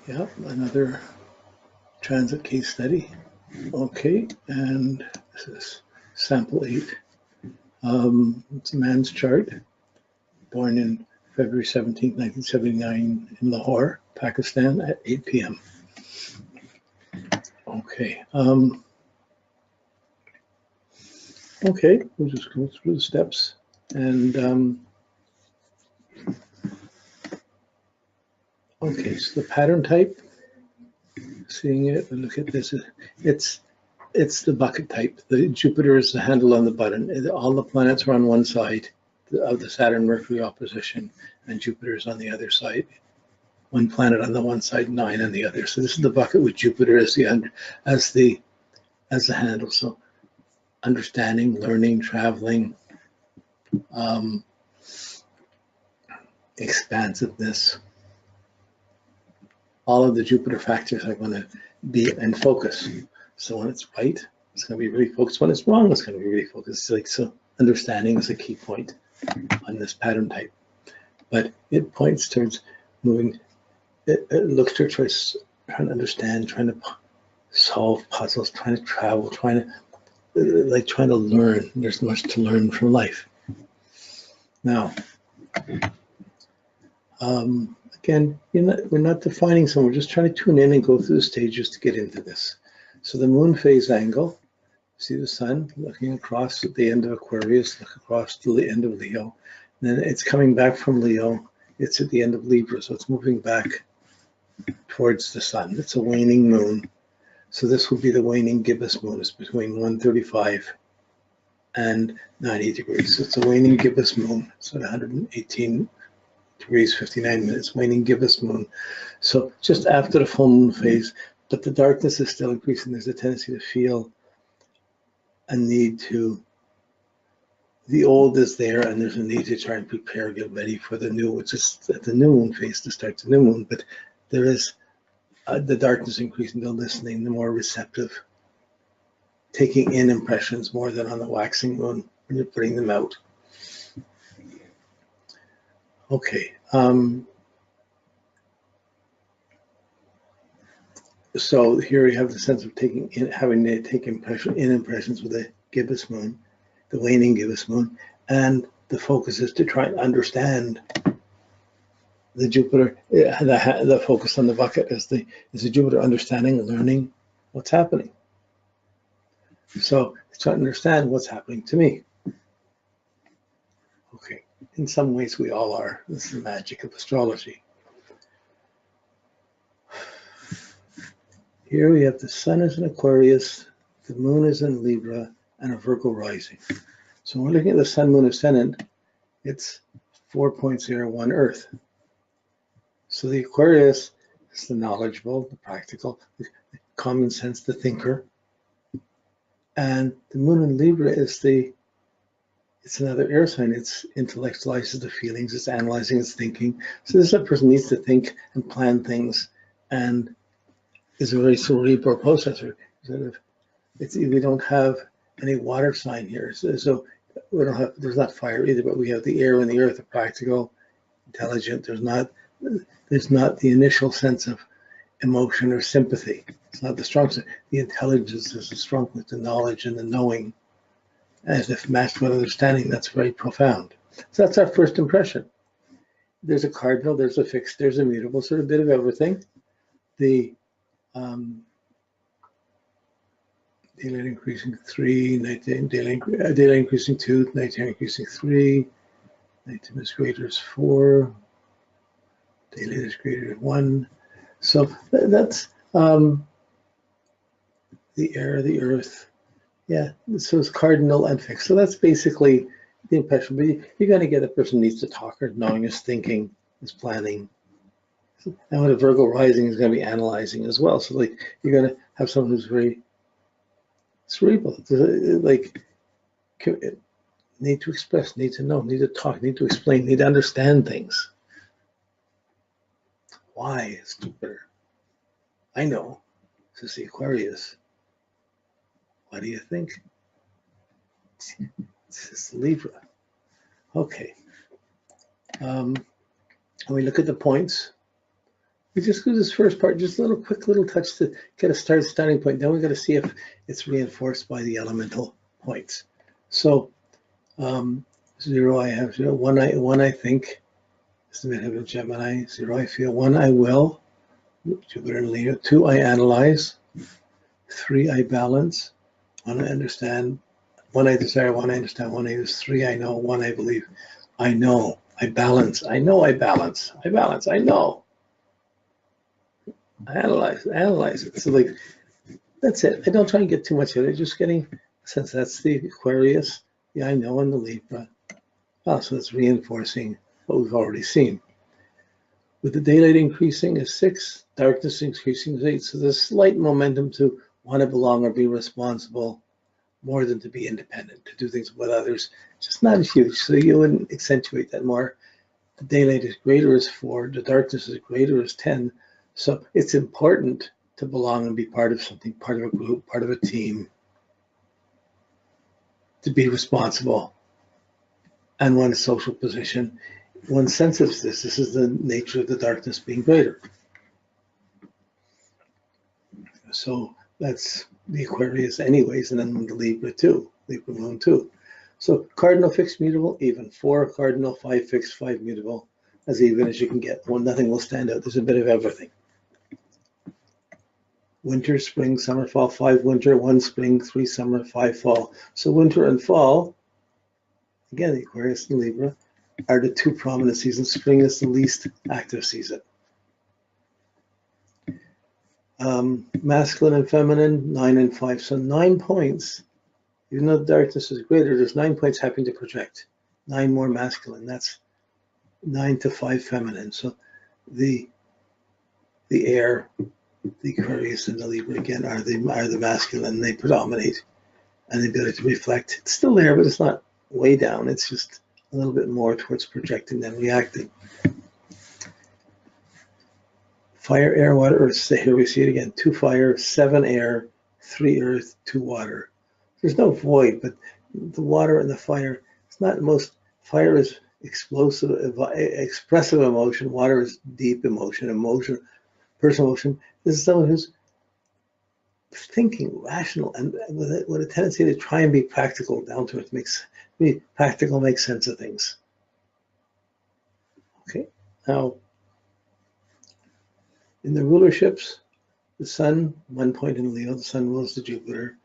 Yeah, another transit case study. Okay, and this is sample 8. It's a man's chart, born in February 17th, 1979 in Lahore, Pakistan at 8 p.m. Okay. Okay, we'll just go through the steps. And okay, so the pattern type, seeing it, look at this, it's the bucket type. The Jupiter is the handle on the button. All the planets are on one side of the Saturn-Mercury opposition, and Jupiter is on the other side. One planet on the one side, 9 on the other. So this is the bucket with Jupiter as the handle. So understanding, learning, traveling, expansiveness. All of the Jupiter factors are going to be in focus. So when it's right, it's going to be really focused. When it's wrong, it's going to be really focused. Like, so understanding is a key point on this pattern type. But it points towards moving, it looks to trying to understand, trying to solve puzzles, trying to travel, trying to learn. There's much to learn from life. Now, again, we're not defining something. We're just trying to tune in and go through the stages to get into this. So the moon phase angle, see the sun looking across at the end of Aquarius, look across to the end of Leo. And then it's coming back from Leo. It's at the end of Libra, so it's moving back towards the sun. It's a waning moon. So this will be the waning gibbous moon. It's between 135 and 90 degrees. So it's a waning gibbous moon. It's at 118 degrees, 59 minutes, waning gibbous moon. So just after the full moon phase, but the darkness is still increasing. There's a tendency to feel a need to, the old is there, and there's a need to try and prepare, get ready for the new, which is at the new moon phase to start the new moon. But there is the darkness increasing, the listening, the more receptive, taking in impressions more than on the waxing moon when you're putting them out. Okay. So here we have the sense of having to take impressions with the gibbous moon, the waning gibbous moon, and the focus is to try and understand the Jupiter. The focus on the bucket is the Jupiter understanding and learning what's happening. So try to understand what's happening to me. Okay, in some ways we all are. This is the magic of astrology. Here we have the sun is in Aquarius, the moon is in Libra, and a Virgo rising. So when we're looking at the sun, moon, ascendant, it's 4.01 Earth. So the Aquarius is the knowledgeable, the practical, the common sense, the thinker. And the moon in Libra is it's another air sign. It's intellectualizes the feelings, it's analyzing, it's thinking. So this is a person who needs to think and plan things and is a very cerebral processor. We don't have any water sign here, so we don't have. There's not fire either, but we have the air and the earth, the practical, intelligent. There's not the initial sense of emotion or sympathy. It's not the strong sense. The intelligence is the strong with the knowledge and the knowing, as if matched with understanding. That's very profound. So that's our first impression. There's a cardinal, there's a fixed, there's a mutable, sort of bit of everything. The daylight increasing 3, daylight increasing 2, nighttime increasing 3, nighttime is greater as 4, daylight is greater than 1. So that's the air, the earth. Yeah, so it's cardinal and fixed. So that's basically the impression. But you're going to get a person needs to talk, or knowing is thinking, is planning. And with a Virgo rising is going to be analyzing as well. So like you're going to have someone who's very cerebral, like need to express, need to know, need to talk, need to explain, need to understand things. Why is Jupiter? I know. This is the Aquarius. What do you think? This is Libra. Okay. When we look at the points, We just do this first part, just a little quick little touch to get a starting point. Then we got to see if it's reinforced by the elemental points. So 0, I have 0. 1, I think is the midheaven of Gemini. 0, I feel. 1, I will. Jupiter and Leo. 2, I analyze. 3, I balance. 1, I understand. 1, I desire. 1, I understand. 1, I use. 3, I know. 1, I believe. I know. I balance. I know I balance. I balance. I know. I analyze it. So like, that's it. I don't try and get too much of it. Just getting, since that's the Aquarius, the I know, and the Libra. So it's reinforcing what we've already seen. With the daylight increasing is 6, darkness increasing is 8. So there's slight momentum to want to belong or be responsible more than to be independent, to do things with others. Just not as huge. So you wouldn't accentuate that more. The daylight is greater as 4, the darkness is greater as 10. So it's important to belong and be part of something, part of a group, part of a team, to be responsible and one's social position. One senses this. This is the nature of the darkness being greater. So that's the Aquarius anyways, and then the Libra too, Libra moon too. So cardinal, fixed, mutable, even. 4 cardinal, 5 fixed, 5 mutable, as even as you can get. Well, nothing will stand out. There's a bit of everything. Winter, spring, summer, fall. 5 winter, 1 spring, 3 summer, 5 fall. So winter and fall, again, the Aquarius and Libra, are the 2 prominent seasons. Spring is the least active season. Masculine and feminine, 9 and 5. So 9 points, even though the darkness is greater, there's 9 points having to project. 9 more masculine. That's 9 to 5 feminine. So the air, the Aquarius and the Libra again are the masculine. They predominate, and the ability to reflect. It's still there, but it's not way down. It's just a little bit more towards projecting than reacting. Fire, air, water, earth. So here we see it again. 2 fire, 7 air, 3 earth, 2 water. There's no void, but the water and the fire, it's not the most, fire is explosive, expressive emotion. Water is deep emotion, personal emotion. This is someone who's thinking, rational, and with a tendency to try and be practical, down to earth, be practical, make sense of things. Okay, now in the rulerships, the sun, 1 point in Leo, the sun rules the Jupiter,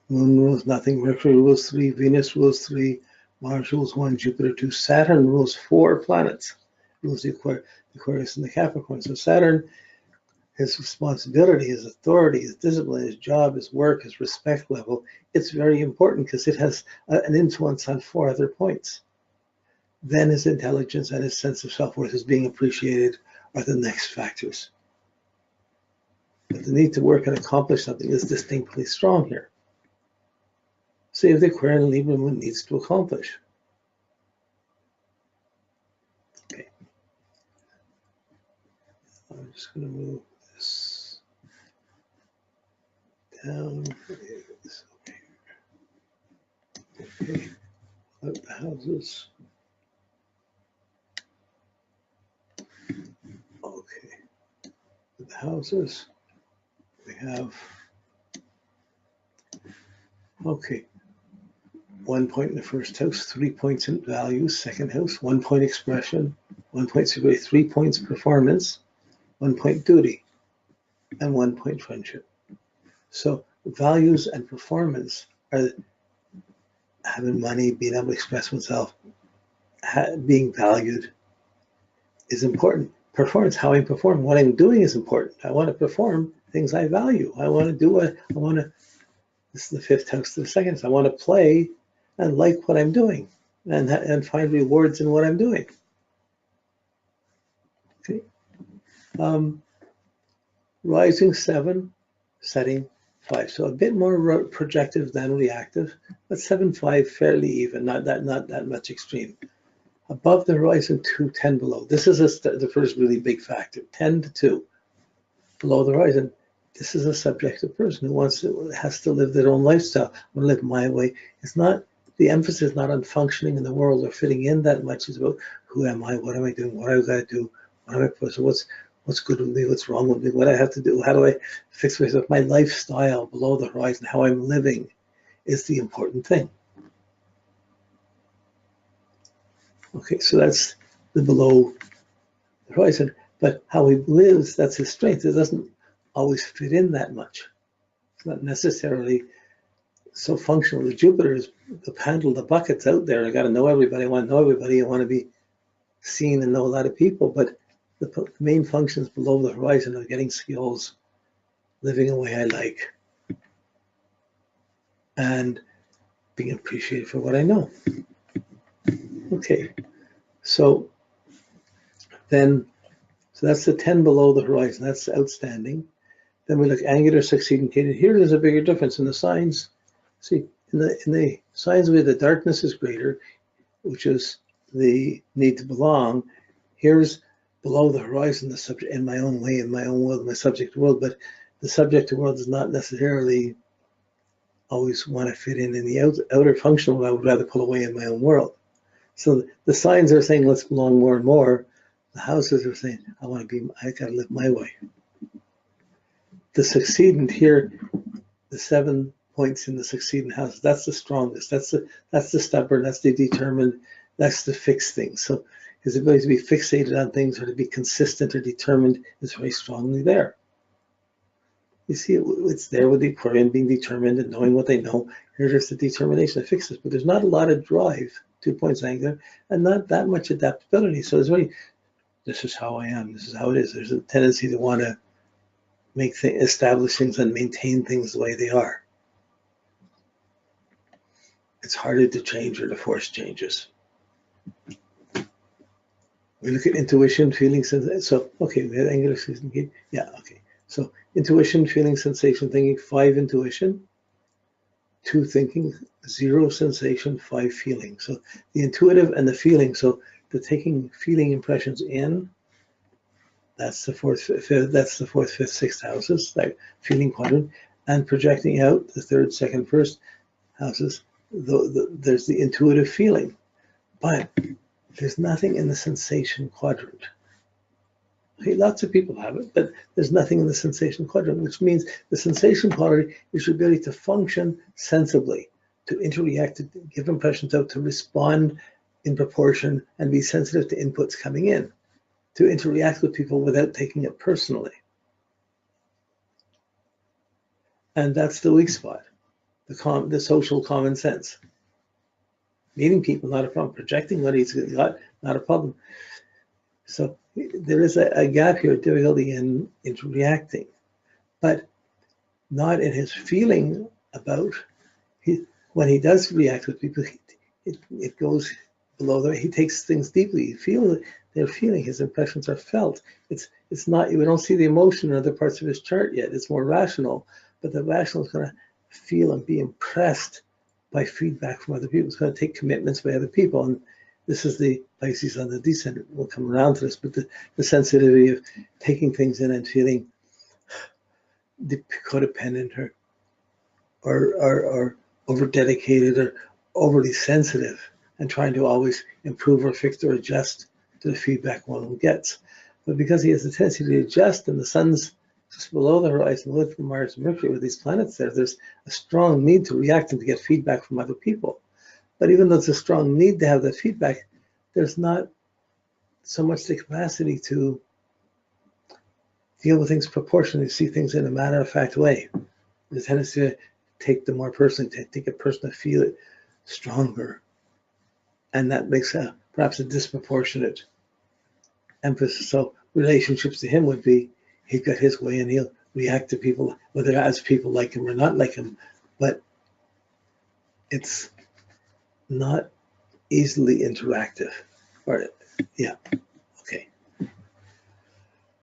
moon rules nothing, Mercury rules 3, Venus rules 3, Mars rules 1, Jupiter 2, Saturn rules 4 planets, rules the Aquarius and the Capricorn. So Saturn, his responsibility, his authority, his discipline, his job, his work, his respect level, it's very important because it has an influence on 4 other points. Then his intelligence and his sense of self-worth is being appreciated are the next factors. But the need to work and accomplish something is distinctly strong here. See if the Aquarian and Libra moon needs to accomplish. Okay. I'm just going to move this down. Okay. Let the houses. Okay. With the houses, we have, okay, 1 point in the first house, 3 points in values, second house, 1 point expression, 1 point security, 3 points performance, 1 point duty, and 1 point friendship. So values and performance are having money, being able to express oneself, being valued is important. Performance, how I perform, what I'm doing is important. I want to perform things I value. I want to do what I want to. This is the 5th house to the 2nd. So I want to play and like what I'm doing and find rewards in what I'm doing. Okay. Rising 7, setting 5. So a bit more projective than reactive, but 7-5 fairly even, not that much extreme. Above the horizon, 2, 10 below. This is the first really big factor, 10 to 2. Below the horizon, this is a subjective person who has to live their own lifestyle. I want to live my way. It's not, the emphasis is not on functioning in the world or fitting in that much. It's about who am I, what am I doing, what I've got to do, what am I supposed to, what's good with me, what's wrong with me, what I have to do, how do I fix myself. My lifestyle below the horizon, how I'm living, is the important thing. Okay, so that's the below the horizon. But how he lives, that's his strength. It doesn't always fit in that much. It's not necessarily so functional. The Jupiter is the handle, the bucket's out there. I got to know everybody. I want to know everybody. I want to be seen and know a lot of people. But the main functions below the horizon are getting skills, living a way I like, and being appreciated for what I know. Okay, so that's the 10 below the horizon. That's outstanding. Then we look angular, succeeding. Here there's a bigger difference in the signs. See, in the signs where the darkness is greater, which is the need to belong, here's below the horizon, the subject, in my own way, in my own world, my subject world, but the subject world does not necessarily always want to fit in the outer functional. I would rather pull away in my own world. So the signs are saying, let's belong more and more. The houses are saying, I got to live my way. The succeedant here, the 7 points in the succeedant house, that's the strongest. That's the stubborn, that's the determined, that's the fixed thing. So his ability to be fixated on things or to be consistent or determined is very strongly there. You see, it's there with the Aquarian being determined and knowing what they know. Here's the determination that fixes, but there's not a lot of drive, 2 points angular, and not that much adaptability. So it's really, this is how I am, this is how it is. There's a tendency to want to establish things and maintain things the way they are. It's harder to change or to force changes. We look at intuition, feeling, sensation. So, okay, we had angular, yeah, okay. So intuition, feeling, sensation, thinking, 5 intuition, 2 thinking, 0 sensation, 5 feeling. So the intuitive and the feeling, so the taking feeling impressions in, that's the fourth, fifth, 6th houses, that feeling quadrant, and projecting out the 3rd, 2nd, 1st houses. There's the intuitive feeling, but there's nothing in the sensation quadrant. Okay, lots of people have it, but there's nothing in the sensation quadrant, which means the sensation quadrant is your ability to function sensibly, to interact, to give impressions out, to respond in proportion, and be sensitive to inputs coming in, to interact with people without taking it personally. And that's the weak spot, the social common sense. Meeting people, not a problem. Projecting what he's got, not a problem. So there is a gap here, difficulty in reacting, but not in his feeling about. When he does react with people, it goes below there. He takes things deeply. You feel they're feeling. His impressions are felt. It's not. We don't see the emotion in other parts of his chart yet. It's more rational, but the rational is going to feel and be impressed by feedback from other people. It's going to take commitments by other people, and this is the Pisces on the descendant. We'll come around to this, but the sensitivity of taking things in and feeling codependent or over dedicated or overly sensitive, and trying to always improve or fix or adjust to the feedback one gets. But because he has a tendency to adjust, and the sun's just below the horizon with Mars and Mercury with these planets there's a strong need to react and to get feedback from other people. But even though there's a strong need to have that feedback, there's not so much the capacity to deal with things proportionally, see things in a matter-of-fact way. There's a tendency to take them more personally, to take it personally, feel it stronger. And that makes perhaps a disproportionate emphasis. So relationships to him would be, he's got his way and he'll react to people, whether as people like him or not like him. But it's not easily interactive. Or, yeah.